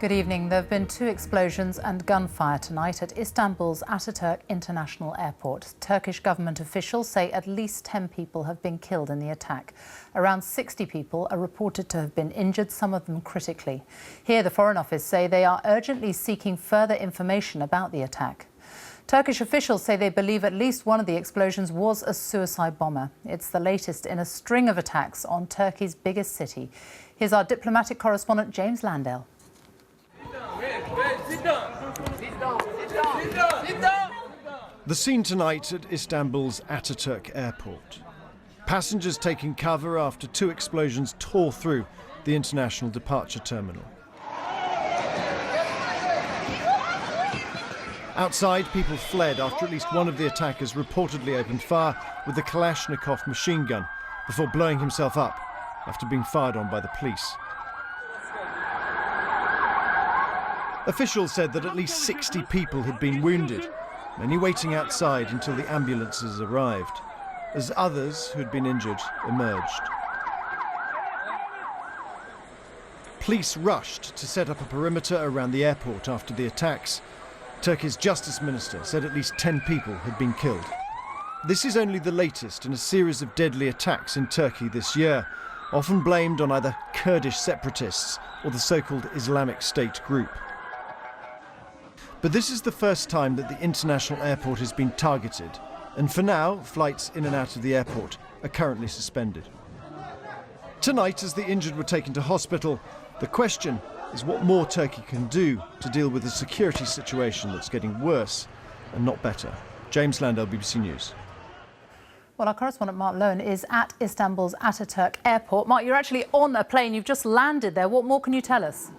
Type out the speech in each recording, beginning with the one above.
Good evening. There have been 2 explosions and gunfire tonight at Istanbul's Ataturk International Airport. Turkish government officials say at least 10 people have been killed in the attack. Around 60 people are reported to have been injured, some of them critically. Here, the Foreign Office say they are urgently seeking further information about the attack. Turkish officials say they believe at least one of the explosions was a suicide bomber. It's the latest in a string of attacks on Turkey's biggest city. Here's our diplomatic correspondent, James Landale. The scene tonight at Istanbul's Ataturk Airport. Passengers taking cover after 2 explosions tore through the international departure terminal. Outside, people fled after at least one of the attackers reportedly opened fire with a Kalashnikov machine gun before blowing himself up after being fired on by the police. Officials said that at least 60 people had been wounded, many waiting outside until the ambulances arrived, as others who had been injured emerged. Police rushed to set up a perimeter around the airport after the attacks. Turkey's Justice Minister said at least 10 people had been killed. This is only the latest in a series of deadly attacks in Turkey this year, often blamed on either Kurdish separatists or the so-called Islamic State group. But this is the first time that the international airport has been targeted, and for now, flights in and out of the airport are currently suspended. Tonight, as the injured were taken to hospital, the question is what more Turkey can do to deal with a security situation that's getting worse and not better. James Landale, BBC News. Well, our correspondent Mark Lowen is at Istanbul's Ataturk Airport. Mark, you're actually on a plane. You've just landed there. What more can you tell us?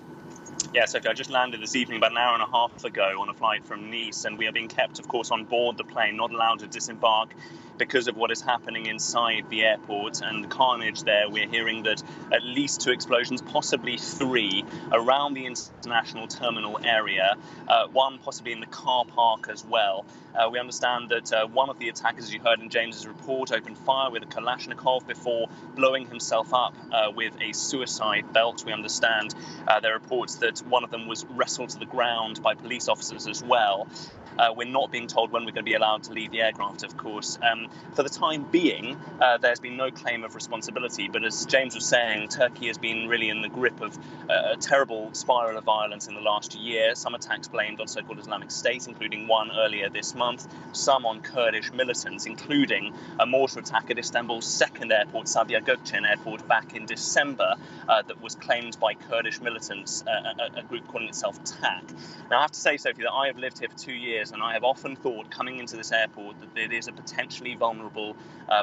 Yeah, Sophie, I just landed this evening about an hour and a half ago on a flight from Nice, and we are being kept, of course, on board the plane, not allowed to disembark because of what is happening inside the airport and the carnage there. We're hearing that at least 2 explosions, possibly 3, around the international terminal area, one possibly in the car park as well. We understand that one of the attackers, as you heard in James's report, opened fire with a Kalashnikov before blowing himself up with a suicide belt. We understand there are reports that one of them was wrestled to the ground by police officers as well. We're not being told when we're going to be allowed to leave the aircraft, of course. For the time being, there's been no claim of responsibility. But as James was saying, Turkey has been really in the grip of a terrible spiral of violence in the last year. Some attacks blamed on so-called Islamic State, including one earlier this month. Some on Kurdish militants, including a mortar attack at Istanbul's second airport, Sabiha Gökçen Airport, back in December, that was claimed by Kurdish militants, a group calling itself TAK. Now, I have to say, Sophie, that I have lived here for 2 years, and I have often thought, coming into this airport, that it is a potentially vulnerable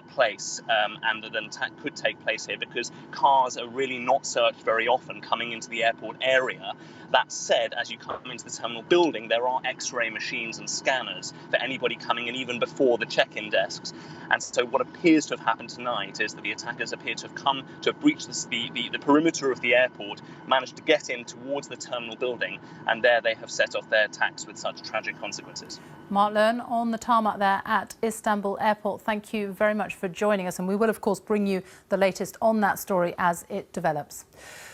place, and that an attack could take place here because cars are really not searched very often coming into the airport area. That said, as you come into the terminal building, there are X-ray machines and scanners for anybody coming in even before the check-in desks. And so what appears to have happened tonight is that the attackers appear to have breached the perimeter of the airport, managed to get in towards the terminal building, and there they have set off their attacks with such tragic consequences. Mark Lowen on the tarmac there at Istanbul Airport. Thank you very much for joining us, and we will, of course, bring you the latest on that story as it develops.